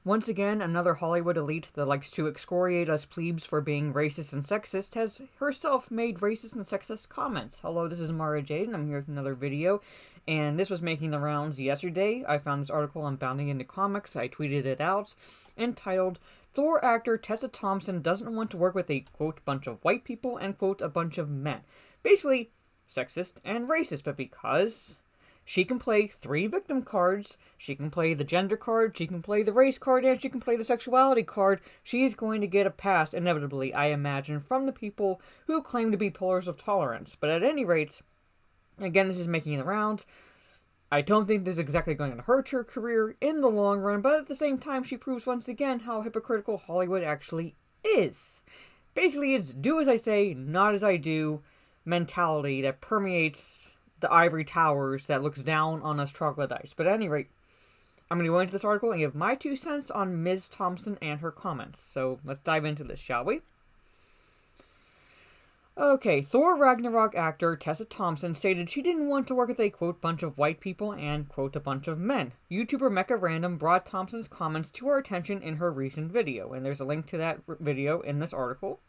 Once again, another Hollywood elite that likes to excoriate us plebes for being racist and sexist has herself made racist and sexist comments. Hello, this is Mara Jade, and I'm here with another video, and this was making the rounds yesterday. I found this article on Bounding into Comics. I tweeted it out, entitled, Thor actor Tessa Thompson doesn't want to work with a, quote, bunch of white people, and, quote, a bunch of men. Basically, sexist and racist, but because she can play 3 victim cards, she can play the gender card, she can play the race card, and she can play the sexuality card, she's going to get a pass, inevitably, I imagine, from the people who claim to be pillars of tolerance. But at any rate, again, this is making the rounds. I don't think this is exactly going to hurt her career in the long run, but at the same time, she proves once again how hypocritical Hollywood actually is. Basically, it's do as I say, not as I do mentality that permeates the ivory towers that looks down on us troglodytes. But at any rate, I'm going to go into this article and give my 2 cents on Ms. Thompson and her comments. So let's dive into this, shall we? Okay, Thor Ragnarok actor Tessa Thompson stated she didn't want to work with a, quote, bunch of white people and, quote, a bunch of men. YouTuber Mecha Random brought Thompson's comments to our attention in her recent video, and there's a link to that video in this article.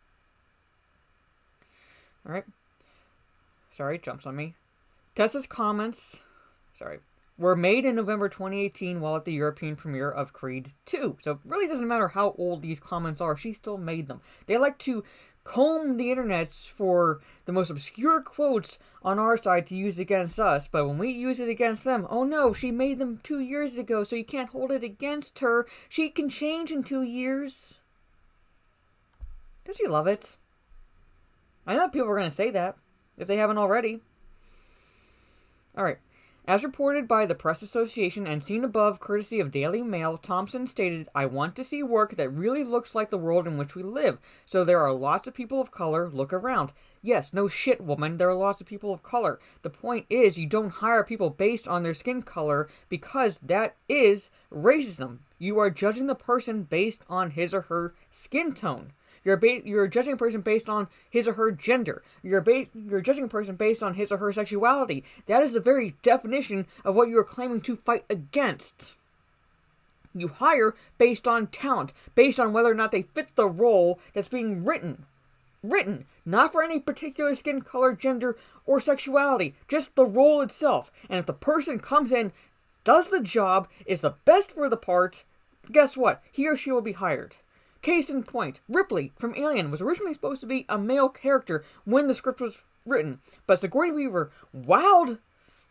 Alright. Sorry, it jumps on me. Tessa's comments, were made in November 2018 while at the European premiere of Creed 2. So it really doesn't matter how old these comments are, she still made them. They like to comb the internets for the most obscure quotes on our side to use against us, but when we use it against them, oh no, she made them 2 years ago, so you can't hold it against her. She can change in 2 years. Don't you love it? I know people are going to say that, if they haven't already. Alright. As reported by the Press Association and seen above courtesy of Daily Mail, Thompson stated, I want to see work that really looks like the world in which we live. So there are lots of people of color. Look around. Yes, no shit, woman. There are lots of people of color. The point is, you don't hire people based on their skin color because that is racism. You are judging the person based on his or her skin tone. You're judging a person based on his or her gender. You're judging a person based on his or her sexuality. That is the very definition of what you are claiming to fight against. You hire based on talent, based on whether or not they fit the role that's being written. Not for any particular skin color, gender, or sexuality, just the role itself. And if the person comes in, does the job, is the best for the part, guess what? He or she will be hired. Case in point, Ripley from Alien was originally supposed to be a male character when the script was written, but Sigourney Weaver wowed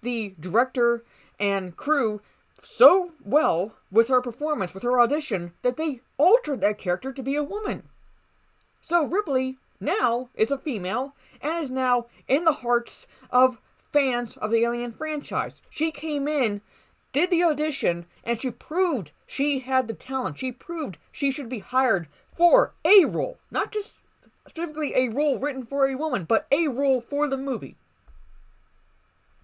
the director and crew so well with her performance, with her audition, that they altered that character to be a woman. So Ripley now is a female and is now in the hearts of fans of the Alien franchise. She came in, did the audition, and she proved she had the talent. She proved she should be hired for a role. Not just specifically a role written for a woman, but a role for the movie.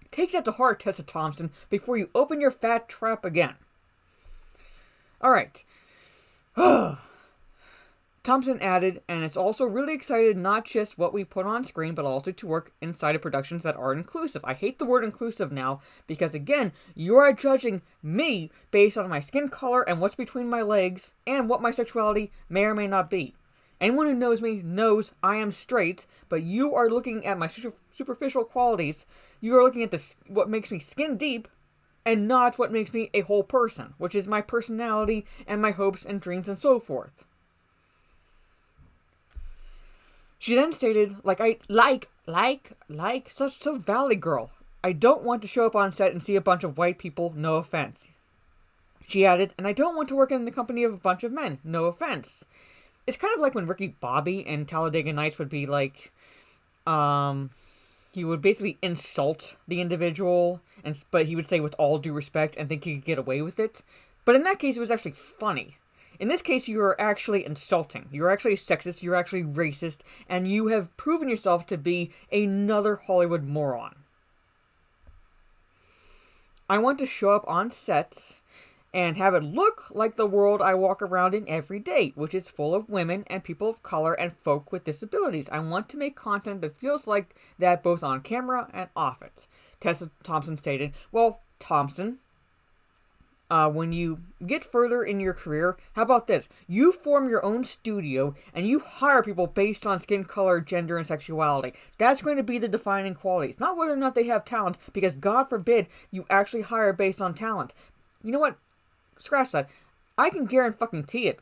Take that to heart, Tessa Thompson, before you open your fat trap again. Alright. Thompson added, and it's also really excited not just what we put on screen, but also to work inside of productions that are inclusive. I hate the word inclusive now, because again, you are judging me based on my skin color and what's between my legs, and what my sexuality may or may not be. Anyone who knows me knows I am straight, but you are looking at my superficial qualities. You are looking at what makes me skin deep, and not what makes me a whole person, which is my personality and my hopes and dreams and so forth. She then stated, such a valley girl. I don't want to show up on set and see a bunch of white people, no offense. She added, and I don't want to work in the company of a bunch of men, no offense. It's kind of like when Ricky Bobby in Talladega Nights would be like, he would basically insult the individual, but he would say with all due respect and think he could get away with it. But in that case, it was actually funny. In this case, you are actually insulting. You're actually sexist, you're actually racist, and you have proven yourself to be another Hollywood moron. I want to show up on sets and have it look like the world I walk around in every day, which is full of women and people of color and folk with disabilities. I want to make content that feels like that both on camera and off it. Tessa Thompson stated, well, Thompson, when you get further in your career, how about this? You form your own studio and you hire people based on skin color, gender, and sexuality. That's going to be the defining qualities. Not whether or not they have talent, because God forbid you actually hire based on talent. You know what? Scratch that. I can guarantee it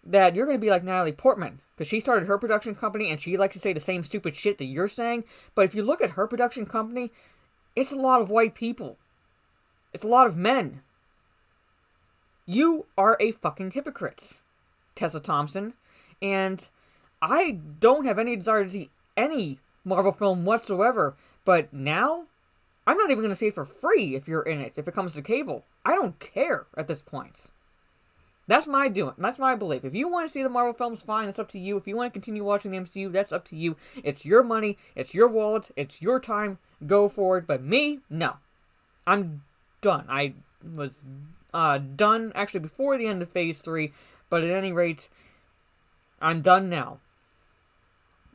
that you're going to be like Natalie Portman, because she started her production company and she likes to say the same stupid shit that you're saying. But if you look at her production company, it's a lot of white people. It's a lot of men. You are a fucking hypocrite, Tessa Thompson, and I don't have any desire to see any Marvel film whatsoever, but now, I'm not even going to say it for free if you're in it, if it comes to cable. I don't care at this point. That's my doing. That's my belief. If you want to see the Marvel films, fine, it's up to you. If you want to continue watching the MCU, that's up to you. It's your money, it's your wallet, it's your time, go for it, but me, no. I'm done. I was done actually before the end of Phase 3, but at any rate, I'm done now.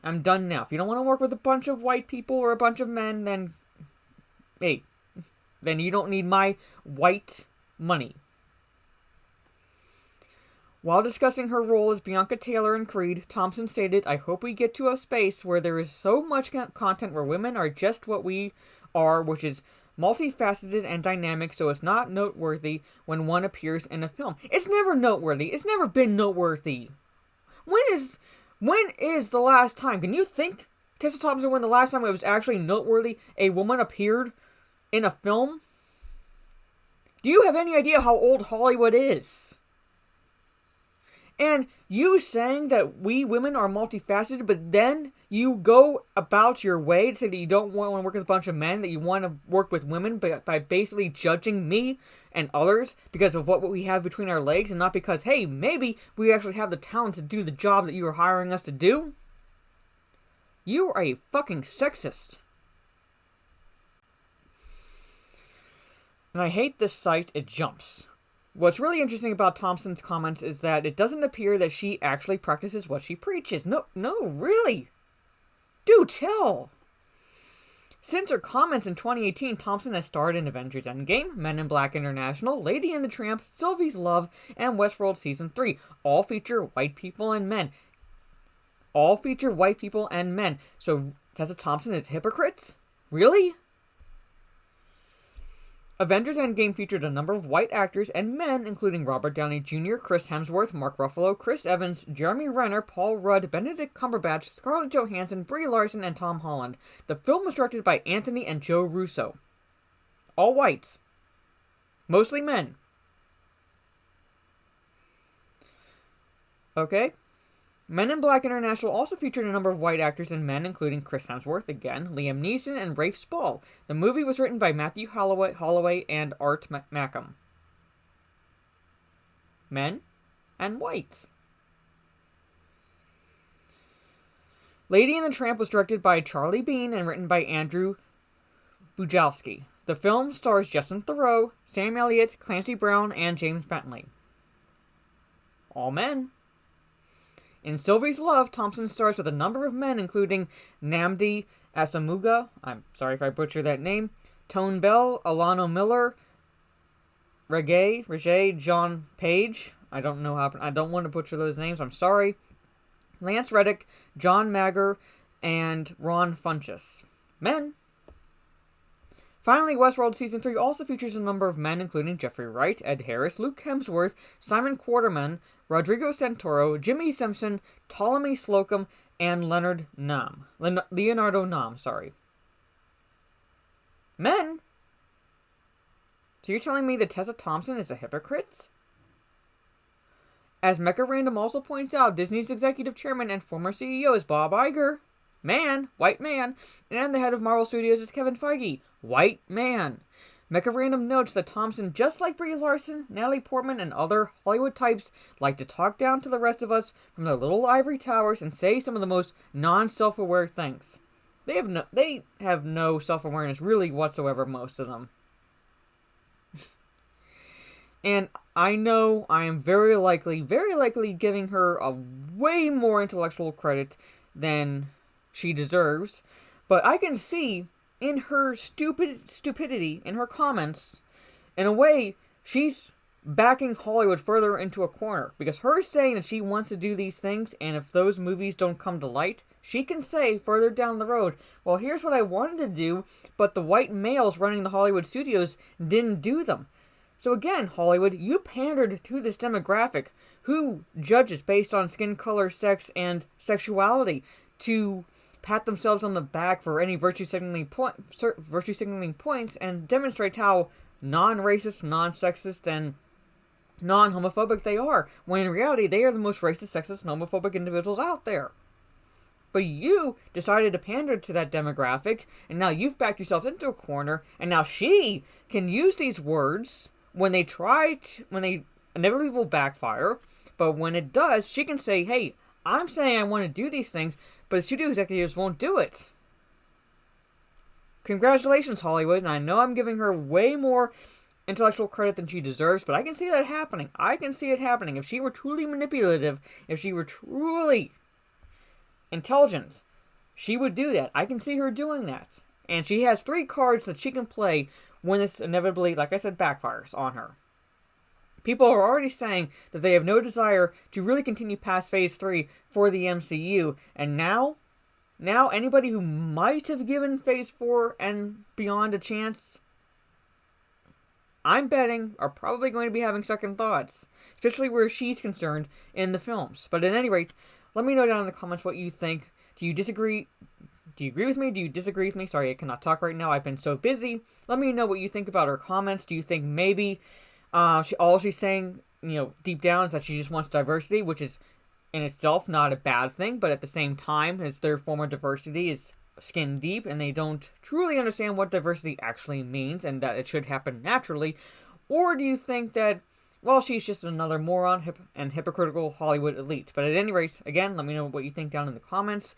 I'm done now. If you don't want to work with a bunch of white people or a bunch of men, then, hey, then you don't need my white money. While discussing her role as Bianca Taylor in Creed, Thompson stated, "I hope we get to a space where there is so much content where women are just what we are, which is multifaceted and dynamic, so it's not noteworthy when one appears in a film." It's never noteworthy. It's never been noteworthy. When is the last time? Can you think, Tessa Thompson, when the last time it was actually noteworthy a woman appeared in a film? Do you have any idea how old Hollywood is? And you saying that we women are multifaceted, but then you go about your way to say that you don't want to work with a bunch of men, that you want to work with women by basically judging me and others because of what we have between our legs, and not because, hey, maybe we actually have the talent to do the job that you are hiring us to do? You are a fucking sexist. And I hate this site, it jumps. What's really interesting about Thompson's comments is that it doesn't appear that she actually practices what she preaches. No, really. Do tell. Since her comments in 2018, Thompson has starred in Avengers Endgame, Men in Black International, Lady and the Tramp, Sylvie's Love, and Westworld Season 3. All feature white people and men. So Tessa Thompson is hypocrites? Really? Avengers Endgame featured a number of white actors and men, including Robert Downey Jr., Chris Hemsworth, Mark Ruffalo, Chris Evans, Jeremy Renner, Paul Rudd, Benedict Cumberbatch, Scarlett Johansson, Brie Larson, and Tom Holland. The film was directed by Anthony and Joe Russo. All white. Mostly men. Okay. Men in Black International also featured a number of white actors and men, including Chris Hemsworth again, Liam Neeson, and Rafe Spall. The movie was written by Matthew Holloway and Art Mackham. Men and white. Lady and the Tramp was directed by Charlie Bean and written by Andrew Bujalski. The film stars Justin Theroux, Sam Elliott, Clancy Brown, and James Bentley. All men. In Sylvie's Love, Thompson stars with a number of men, including Nnamdi Asomugha, I'm sorry if I butcher that name, Tone Bell, Alano Miller, Regé John Page, I don't want to butcher those names, I'm sorry, Lance Reddick, John Magger, and Ron Funches. Men. Finally, Westworld Season 3 also features a number of men, including Jeffrey Wright, Ed Harris, Luke Hemsworth, Simon Quarterman, Rodrigo Santoro, Jimmy Simpson, Ptolemy Slocum, and Leonardo Nam, sorry. Men? So you're telling me that Tessa Thompson is a hypocrite? As Mecha Random also points out, Disney's executive chairman and former CEO is Bob Iger. Man, white man, and the head of Marvel Studios is Kevin Feige, white man. Mecha Random notes that Thompson, just like Brie Larson, Natalie Portman, and other Hollywood types, like to talk down to the rest of us from their little ivory towers and say some of the most non-self-aware things. They have no self-awareness really whatsoever, most of them. And I know I am very likely giving her a way more intellectual credit than she deserves, but I can see in her stupidity, in her comments, in a way, she's backing Hollywood further into a corner. Because her saying that she wants to do these things, and if those movies don't come to light, she can say further down the road, well, here's what I wanted to do, but the white males running the Hollywood studios didn't do them. So again, Hollywood, you pandered to this demographic who judges based on skin color, sex, and sexuality to pat themselves on the back for any virtue signaling points and demonstrate how non-racist, non-sexist, and non-homophobic they are, when in reality they are the most racist, sexist, and homophobic individuals out there. But you decided to pander to that demographic, and now you've backed yourself into a corner, and now she can use these words when they inevitably will backfire, but when it does, she can say, hey, I'm saying I want to do these things, but the studio executives won't do it. Congratulations, Hollywood, and I know I'm giving her way more intellectual credit than she deserves, but I can see that happening. I can see it happening. If she were truly manipulative, if she were truly intelligent, she would do that. I can see her doing that. And she has 3 cards that she can play when this inevitably, like I said, backfires on her. People are already saying that they have no desire to really continue past Phase 3 for the MCU, and now anybody who might have given Phase 4 and beyond a chance, I'm betting, are probably going to be having second thoughts, especially where she's concerned in the films. But at any rate, let me know down in the comments what you think. Do you disagree? Do you agree with me? Do you disagree with me? Sorry, I cannot talk right now. I've been so busy. Let me know what you think about her comments. Do you think maybe all she's saying, deep down is that she just wants diversity, which is in itself not a bad thing, but at the same time, as their form of diversity is skin deep, and they don't truly understand what diversity actually means, and that it should happen naturally? Or do you think that, well, she's just another moron and hypocritical Hollywood elite? But at any rate, again, let me know what you think down in the comments.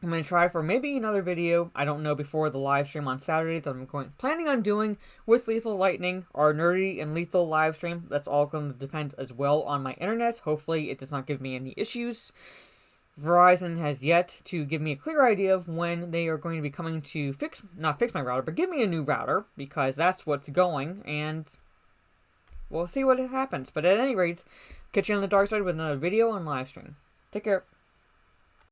I'm going to try for maybe another video, I don't know, before the live stream on Saturday that I'm planning on doing with Lethal Lightning, our nerdy and lethal live stream. That's all going to depend as well on my internet. Hopefully it does not give me any issues. Verizon has yet to give me a clear idea of when they are going to be coming to not fix my router, but give me a new router, because that's what's going, and we'll see what happens. But at any rate, catch you on the dark side with another video and live stream. Take care.